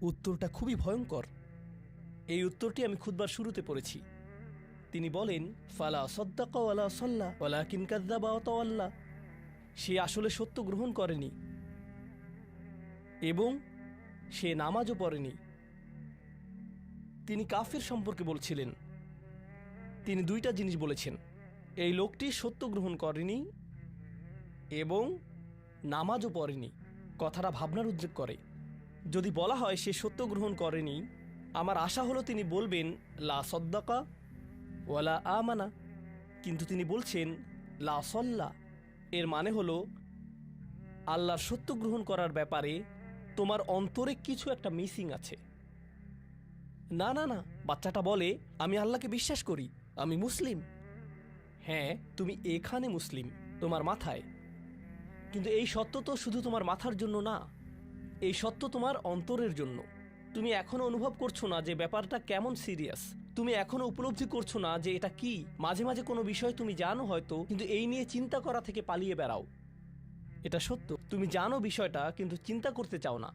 উত্তরটা খুবই ভয়ঙ্কর। এই উত্তরটি আমি খুতবার শুরুতে পড়েছি। তিনি বলেন, ফালা সদ্দাকা ওয়ালা সাল্লা ওয়ালাকিন কাযযাবা ওয়া তাওয়াল্লা। সে আসলে সত্য গ্রহণ করেনি এবং সে নামাজও পড়েনি। তিনি কাফির সম্পর্কে বলছিলেন। তিনি দুইটা জিনিস বলেছেন, এই লোকটি সত্য গ্রহণ করেনি এবং নামাজও পড়েনি। কথাটা ভাবনার উদ্রেক করে। যদি বলা হয় সে সত্য গ্রহণ করেনি, আমার আশা হলো তিনি বলবেন লা সদ্দাকা ওয়ালা আমানা, কিন্তু তিনি বলছেন লা সল্লা। এর মানে হলো আল্লাহর সত্য গ্রহণ করার ব্যাপারে তোমার অন্তরে কিছু একটা মিসিং আছে। না না না, বাচ্চাটা বলে আমি আল্লাহকে বিশ্বাস করি, আমি মুসলিম। হ্যাঁ, তুমি এখানে মুসলিম, তোমার মাথায়, কিন্তু এই সত্য তো শুধু তোমার মাথার জন্য না, এই সত্য তোমার অন্তরের জন্য। তুমি এখনো অনুভব করছো না যে ব্যাপারটা কেমন সিরিয়াস। তুমি এখনো উপলব্ধি করছো না যে এটা কি। মাঝে মাঝে কোনো বিষয় তুমি জানো হয়তো, কিন্তু এই নিয়ে চিন্তা করা থেকে পালিয়ে বেড়াও। এটা সত্য, তুমি জানো বিষয়টা কিন্তু চিন্তা করতে চাও না।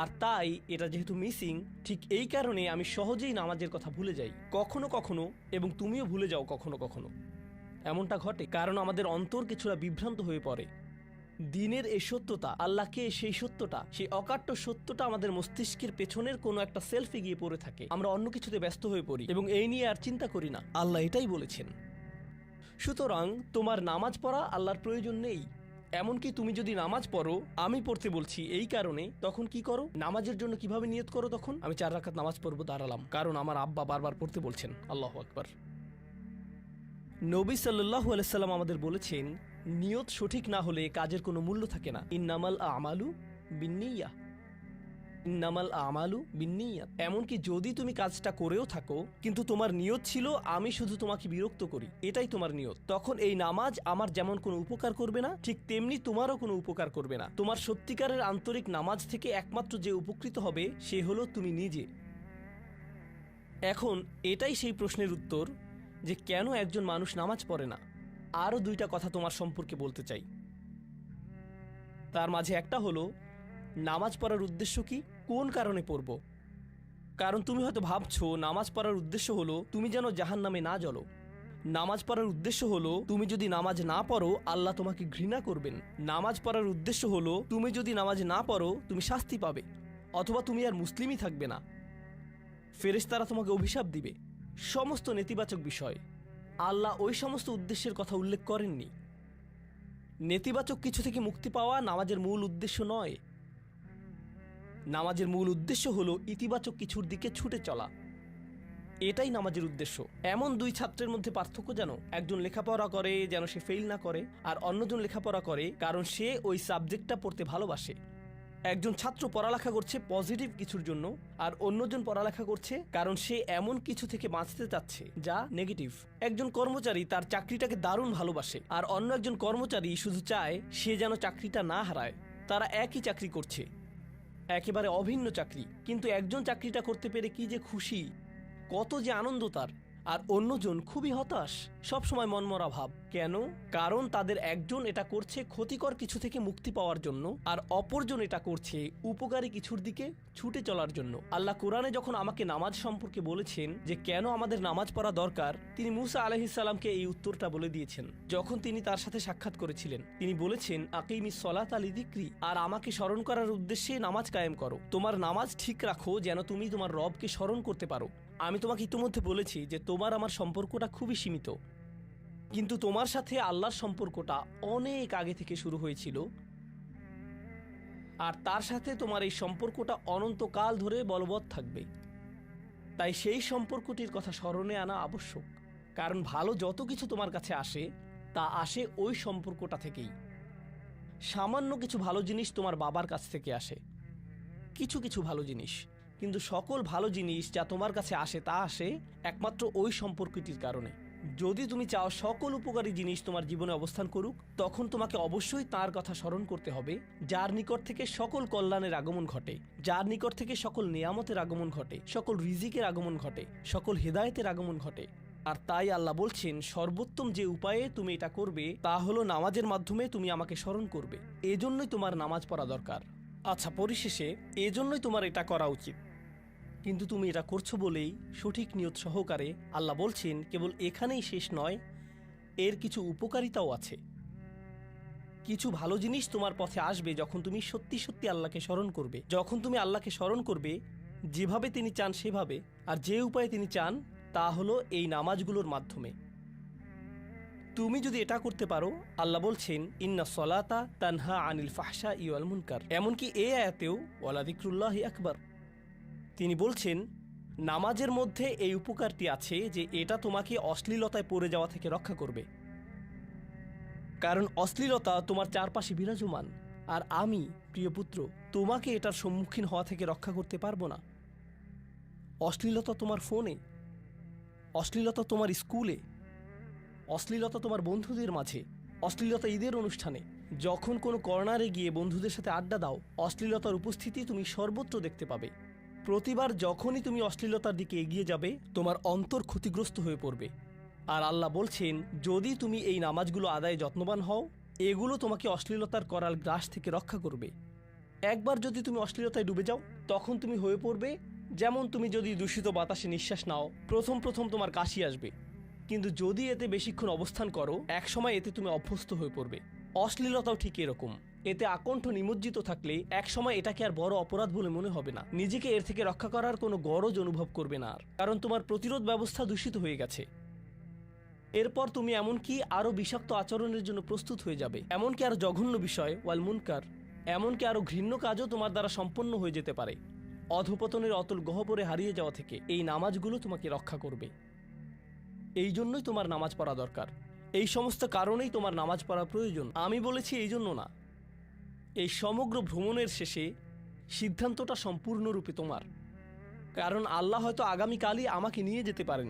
আর তাই এটা যেহেতু মিসিং, ঠিক এই কারণে আমি সহজেই নামাজের কথা ভুলে যাই কখনো কখনো, এবং তুমিও ভুলে যাও কখনো কখনো। এমনটা ঘটে কারণ আমাদের অন্তর কিছুটা বিভ্রান্ত হয়ে পড়ে। দিনের এই সত্যতা, আল্লাহকে সেই সত্যটা, সেই অকাট্য সত্যটা আমাদের মস্তিষ্কের পেছনের কোনো একটা সেলফে গিয়ে পড়ে থাকে। আমরা অন্য কিছুতে ব্যস্ত হয়ে পড়ি এবং এই নিয়ে আর চিন্তা করি না। আল্লাহ এটাই বলেছেন। সুতরাং তোমার নামাজ পড়া আল্লাহর প্রয়োজন নেই। এমনকি তুমি যদি নামাজ পড়ো, আমি পড়তে বলছি এই কারণে, তখন কি করো? নামাজের জন্য কিভাবে নিয়ত করো? তখন আমি 4 রাকাত নামাজ পড়বো, দাঁড়ালাম, কারণ আমার আব্বা বারবার পড়তে বলছেন। আল্লাহু আকবার। নবী সাল্লাল্লাহু আলাইহি সাল্লাম আমাদের বলেছেন, নিয়ত সঠিক না হলে কাজের কোনো মূল্য থাকে না। ইন্নামাল আমালু বিন্নিয়াহ, ইন্নামাল আমালু বিন্নিয়াত। এমনকি যদি তুমি কাজটা করেও থাকো কিন্তু তোমার নিয়ত ছিল আমি শুধু তোমাকে বিরক্ত করি, এটাই তোমার নিয়ত, তখন এই নামাজ আমার যেমন কোনো উপকার করবে না, ঠিক তেমনি তোমারও কোনো উপকার করবে না। তোমার সত্যিকারের আন্তরিক নামাজ থেকে একমাত্র যে উপকৃত হবে সে হলো তুমি নিজে। এখন এটাই সেই প্রশ্নের উত্তর যে কেন একজন মানুষ নামাজ পড়ে না। আরও 2টা কথা তোমার সম্পর্কে বলতে চাই। তার মাঝে একটা হলো নামাজ পড়ার উদ্দেশ্য কি, কোন কারণে পড়ব। কারণ তুমি হয়তো ভাবছো নামাজ পড়ার উদ্দেশ্য হলো তুমি যেন জাহান্নামে না জ্বলো। নামাজ পড়ার উদ্দেশ্য হলো তুমি যদি নামাজ না পড়ো আল্লাহ তোমাকে ঘৃণা করবেন। নামাজ পড়ার উদ্দেশ্য হলো তুমি যদি নামাজ না পড়ো তুমি শাস্তি পাবে, অথবা তুমি আর মুসলিমই থাকবে না, ফেরেশতারা তোমাকে অভিশাপ দিবে। সমস্ত নেতিবাচক বিষয়। আল্লাহ ওই সমস্ত উদ্দেশ্যের কথা উল্লেখ করেননি। নেতিবাচক কিছু থেকে মুক্তি পাওয়া নামাজের মূল উদ্দেশ্য নয়। নামাজের মূল উদ্দেশ্য হলো ইতিবাচক কিছুর দিকে ছুটে চলা, এটাই নামাজের উদ্দেশ্য। এমন 2 ছাত্রের মধ্যে পার্থক্য যেন একজন লেখাপড়া করে যেন সে ফেল না করে, আর অন্যজন লেখাপড়া করে কারণ সে ওই সাবজেক্টটা পড়তে ভালোবাসে। একজন ছাত্র পড়ালেখা করছে পজিটিভ কিছুর জন্য, আর অন্যজন পড়ালেখা করছে কারণ সে এমন কিছু থেকে বাঁচতে চাচ্ছে যা নেগেটিভ। একজন কর্মচারী তার চাকরিটাকে দারুণ ভালোবাসে, আর অন্য একজন কর্মচারী শুধু চায় সে যেন চাকরিটা না হারায়। তারা একই চাকরি করছে, একেবারে অভিন্ন চাকরি, কিন্তু একজন চাকরিটা করতে পেরে কি যে খুশি, কত যে আনন্দ তার, আর অন্যজন খুবই হতাশ, সবসময় মনমরা ভাব। কেন? কারণ তাদের একজন এটা করছে ক্ষতিকর কিছু থেকে মুক্তি পাওয়ার জন্য, আর অপরজন এটা করছে উপকারী কিছুর দিকে ছুটে চলার জন্য। আল্লাহ কোরআনে যখন আমাকে নামাজ সম্পর্কে বলেছেন যে কেন আমাদের নামাজ পড়া দরকার, তিনি মুসা আলাইহিস সালামকে এই উত্তরটা বলে দিয়েছেন। যখন তিনি তার সাথে সাক্ষাৎ করেছিলেন তিনি বলেছেন, আকিমিস সলাতা লিযিকরি, আর আমাকে স্মরণ করার উদ্দেশ্যে নামাজ কায়েম করো। তোমার নামাজ ঠিক রাখো যেন তুমি তোমার রবকে স্মরণ করতে পারো। আমি তোমাকে ইতিমধ্যে বলেছি যে তোমার আমার সম্পর্কটা খুবই সীমিত, কিন্তু তোমার সাথে আল্লাহর সম্পর্কটা অনেক আগে থেকে শুরু হয়েছিল, আর তার সাথে তোমার এই সম্পর্কটা অনন্তকাল ধরে বলবৎ থাকবে। তাই সেই সম্পর্কটির কথা স্মরণে আনা আবশ্যক, কারণ ভালো যত কিছু তোমার কাছে আসে তা আসে ওই সম্পর্কটা থেকেই। সামান্য কিছু ভালো জিনিস তোমার বাবার কাছ থেকে আসে, কিছু কিছু ভালো জিনিস, কিন্তু সকল ভালো জিনিস যা তোমার কাছে আসে তা আসে একমাত্র ওই সম্পর্কটির কারণে। যদি তুমি চাও সকল উপকারী জিনিস তোমার জীবনে অবস্থান করুক, তখন তোমাকে অবশ্যই তার কথা স্মরণ করতে হবে যার নিকট থেকে সকল কল্যাণের আগমন ঘটে, যার নিকট থেকে সকল নেয়ামতের আগমন ঘটে, সকল রিজিকের আগমন ঘটে, সকল হেদায়েতের আগমন ঘটে। আর তাই আল্লাহ বলছেন সর্বোত্তম যে উপায়ে তুমি এটা করবে তা হলো নামাজের মাধ্যমে তুমি আমাকে স্মরণ করবে। এজন্যই তোমার নামাজ পড়া দরকার। আচ্ছা, পরিশেষে এজন্যই তোমার এটা করা উচিত, কিন্তু তুমি এটা করছো বলেই সঠিক নিয়ত সহকারে আল্লাহ বলছেন কেবল এখানেই শেষ নয়, এর কিছু উপকারিতাও আছে। কিছু ভালো জিনিস তোমার পথে আসবে যখন তুমি সত্যি সত্যি আল্লাহকে স্মরণ করবে। যখন তুমি আল্লাহকে স্মরণ করবে যেভাবে তিনি চান সেভাবে, আর যে উপায়ে তিনি চান তা হলো এই নামাজগুলোর মাধ্যমে। তুমি যদি এটা করতে পারো, আল্লাহ বলছেন ইন্না সলাতা তানহা আনিল ফাহশা ওয়াল মুনকার। এমনকি এই আয়াতেও ওয়ালা যিকরুল্লাহি আকবার, তিনি বলছেন নামাজের মধ্যে এই উপকারটি আছে যে এটা তোমাকে অশ্লীলতায় পড়ে যাওয়া থেকে রক্ষা করবে। কারণ অশ্লীলতা তোমার চারপাশে বিরাজমান, আর আমি প্রিয় পুত্র তোমাকে এটার সম্মুখীন হওয়া থেকে রক্ষা করতে পারবো না। অশ্লীলতা তোমার ফোনে, অশ্লীলতা তোমার স্কুলে, অশ্লীলতা তোমার বন্ধুদের মাঝে, অশ্লীলতা ঈদের অনুষ্ঠানে, যখন কোনো কর্নারে গিয়ে বন্ধুদের সাথে আড্ডা দাও, অশ্লীলতার উপস্থিতি তুমি সর্বত্র দেখতে পাবে। প্রতিবার যখনই তুমি অশ্লীলতার দিকে এগিয়ে যাবে তোমার অন্তর ক্ষতিগ্রস্ত হয়ে পড়বে। আর আল্লাহ বলছেন যদি তুমি এই নামাজগুলো আদায়ে যত্নবান হও, এগুলো তোমাকে অশ্লীলতার করাল গ্রাস থেকে রক্ষা করবে। একবার যদি তুমি অশ্লীলতায় ডুবে যাও, তখন তুমি হয়ে পড়বে যেমন তুমি যদি দূষিত বাতাসে নিঃশ্বাস নাও, প্রথম প্রথম তোমার কাশি আসবে, কিন্তু যদি এতে বেশিক্ষণ অবস্থান করো একসময় এতে তুমি অভ্যস্ত হয়ে পড়বে। অশ্লীলতাও ঠিক এরকম, এতে আকণ্ঠ নিমজ্জিত থাকলে একসময় এটাকে আর বড় অপরাধ বলে মনে হবে না, নিজেকে এর থেকে রক্ষা করার কোনো গরজ অনুভব করবে না আর, কারণ তোমার প্রতিরোধ ব্যবস্থা দূষিত হয়ে গেছে। এরপর তুমি এমনকি আরও বিষাক্ত আচরণের জন্য প্রস্তুত হয়ে যাবে, এমনকি আরও জঘন্য বিষয় ওয়াল মুনকার, এমনকি আরও ঘৃণ্য কাজও তোমার দ্বারা সম্পন্ন হয়ে যেতে পারে। অধপতনের অতল গহ্বরে হারিয়ে যাওয়া থেকে এই নামাজগুলো তোমাকে রক্ষা করবে। এই জন্যই তোমার নামাজ পড়া দরকার, এই সমস্ত কারণেই তোমার নামাজ পড়া প্রয়োজন। আমি বলেছি এই জন্য না, এই সমগ্র ভ্রমণের শেষে সিদ্ধান্তটা সম্পূর্ণরূপে তোমার। কারণ আল্লাহ হয়তো আগামীকালই আমাকে নিয়ে যেতে পারেন,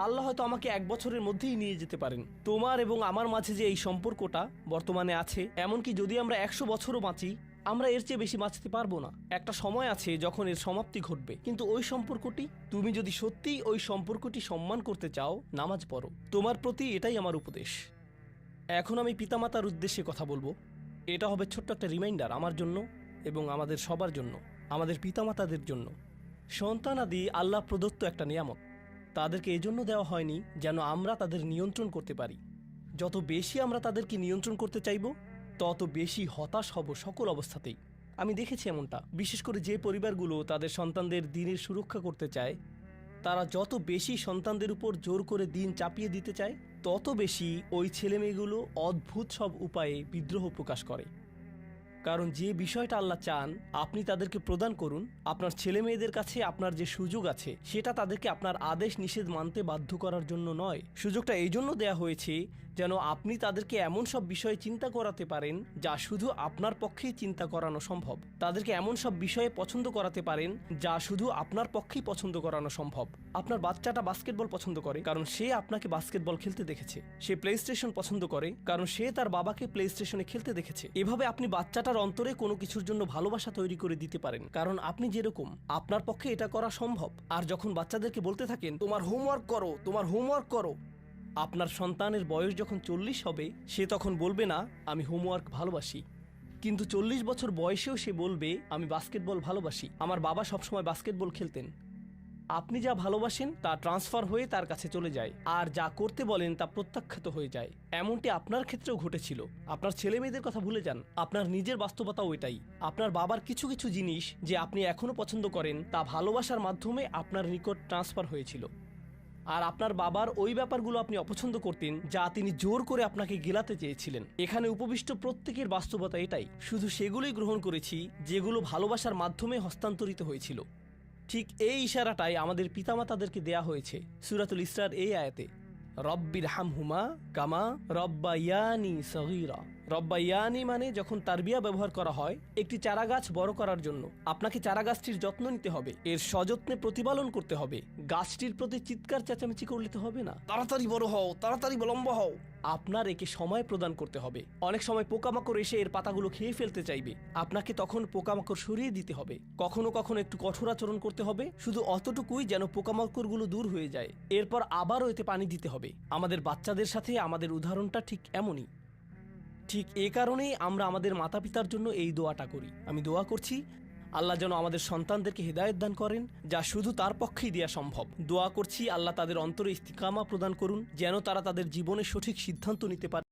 আল্লাহ হয়তো আমাকে 1 বছরের মধ্যেই নিয়ে যেতে পারেন। তোমার এবং আমার মাঝে যে এই সম্পর্কটা বর্তমানে আছে, এমনকি যদি আমরা 100 বছরও বাঁচি, আমরা এর চেয়ে বেশি বাঁচতে পারবো না। একটা সময় আছে যখন এর সমাপ্তি ঘটবে, কিন্তু ওই সম্পর্কটি, তুমি যদি সত্যিই ওই সম্পর্কটি সম্মান করতে চাও, নামাজ পড়ো। তোমার প্রতি এটাই আমার উপদেশ। এখন আমি পিতামাতার উদ্দেশ্যে কথা বলবো। এটা হবে ছোট্ট একটা রিমাইন্ডার আমার জন্য এবং আমাদের সবার জন্য, আমাদের পিতামাতাদের জন্য। সন্তানাদি আল্লাহ প্রদত্ত একটা নিয়ামত, তাদেরকে এজন্য দেওয়া হয়নি যেন আমরা তাদের নিয়ন্ত্রণ করতে পারি। যত বেশি আমরা তাদেরকে নিয়ন্ত্রণ করতে চাইব, তত বেশি হতাশ হব সকল অবস্থাতেই। আমি দেখেছি এমনটা, বিশেষ করে যে পরিবারগুলো তাদের সন্তানদের দিনের সুরক্ষা করতে চায়, তারা যত বেশি সন্তানদের উপর জোর করে দিন চাপিয়ে দিতে চায়, তত বেশি ওই ছেলেমেয়েগুলো অদ্ভুত সব উপায়ে বিদ্রোহ প্রকাশ করে। কারণ যে বিষয়টা আল্লাহ চান আপনি তাদেরকে প্রদান করুন, আপনার ছেলে মেয়েদের কাছে আপনার যে সুযোগ আছে সেটা তাদেরকে আপনার আদেশ নিষেধ মানতে বাধ্য করার জন্য নয়। সুযোগটা এই জন্য দেয়া হয়েছে যেন আপনি তাদেরকে এমন সব বিষয়ে চিন্তা করাতে পারেন যা শুধু আপনার পক্ষেই চিন্তা করানো সম্ভব, তাদেরকে এমন সব বিষয়ে পছন্দ করাতে পারেন যা শুধু আপনার পক্ষেই পছন্দ করানো সম্ভব। আপনার বাচ্চাটা বাস্কেটবল পছন্দ করে কারণ সে আপনাকে বাস্কেটবল খেলতে দেখেছে, সে প্লে স্টেশন পছন্দ করে কারণ সে তার বাবাকে প্লে স্টেশনে খেলতে দেখেছে। এভাবে আপনি বাচ্চাটার অন্তরে কোনো কিছুর জন্য ভালোবাসা তৈরি করে দিতে পারেন, কারণ আপনি যেরকম, আপনার পক্ষে এটা করা সম্ভব। আর যখন বাচ্চাদেরকে বলতে থাকেন তোমার হোমওয়ার্ক করো, তোমার হোমওয়ার্ক করো, আপনার সন্তানের বয়স যখন 40 হবে সে তখন বলবে না আমি হোমওয়ার্ক ভালোবাসি, কিন্তু 40 বছর বয়সেও সে বলবে আমি বাস্কেটবল ভালোবাসি, আমার বাবা সবসময় বাস্কেটবল খেলতেন। আপনি যা ভালোবাসেন তা ট্রান্সফার হয়ে তার কাছে চলে যায়, আর যা করতে বলেন তা প্রত্যাখ্যাত হয়ে যায়। এমনটি আপনার ক্ষেত্রেও ঘটেছিল। আপনার ছেলে মেয়েদের কথা ভুলে যান, আপনার নিজের বাস্তবতাও এটাই। আপনার বাবার কিছু কিছু জিনিস যে আপনি এখনো পছন্দ করেন তা ভালোবাসার মাধ্যমে আপনার নিকট ট্রান্সফার হয়েছিল, আর আপনার বাবার ওই ব্যাপারগুলো আপনি অপছন্দ করতেন যা তিনি জোর করে আপনাকে গেলাতে চেয়েছিলেন। এখানে উপবিষ্ট প্রত্যেকের বাস্তবতা এটাই, শুধু সেগুলোই গ্রহণ করেছি যেগুলো ভালোবাসার মাধ্যমে হস্তান্তরিত হয়েছিল। ঠিক এই ইশারাটাই আমাদের পিতামাতাদেরকে দেয়া হয়েছে সূরাতুল ইসরার এই আয়াতে, রব্বির হামহুমা কামা রব্বায়ানি সগীরা। রব্বায়ানি মানে যখন তারবিয়া ব্যবহার করা হয় একটি চারাগাছ বড় করার জন্য, আপনাকে চারাগাছটির যত্ন নিতে হবে, এর সযত্নে প্রতিপালন করতে হবে। গাছটির প্রতি চিৎকার চেঁচামেচি করলে তো হবে না, তাড়াতাড়ি বড় হও, তাড়াতাড়ি লম্বা হও। আপনার একে সময় প্রদান করতে হবে। অনেক সময় পোকামাকড় এসে এর পাতাগুলো খেয়ে ফেলতে চাইবে, আপনাকে তখন পোকামাকড় সরিয়ে দিতে হবে। কখনো কখনো একটু কঠোর আচরণ করতে হবে, শুধু অতটুকুই যেন পোকামাকড়গুলো দূর হয়ে যায়। এরপর আবারও এতে পানি দিতে হবে। আমাদের বাচ্চাদের সাথে আমাদের উদাহরণটা ঠিক এমনই। ঠিক এ কারণেই আমরা আমাদের মাতা পিতার জন্য এই দোয়াটা করি। আমি দোয়া করছি আল্লাহ যেন আমাদের সন্তানদেরকে হেদায়েত দান করেন, যা শুধু তার পক্ষেই দেওয়া সম্ভব। দোয়া করছি আল্লাহ তাদের অন্তরে ইস্তিকামা প্রদান করুন, যেন তারা তাদের জীবনে সঠিক সিদ্ধান্ত নিতে পারে।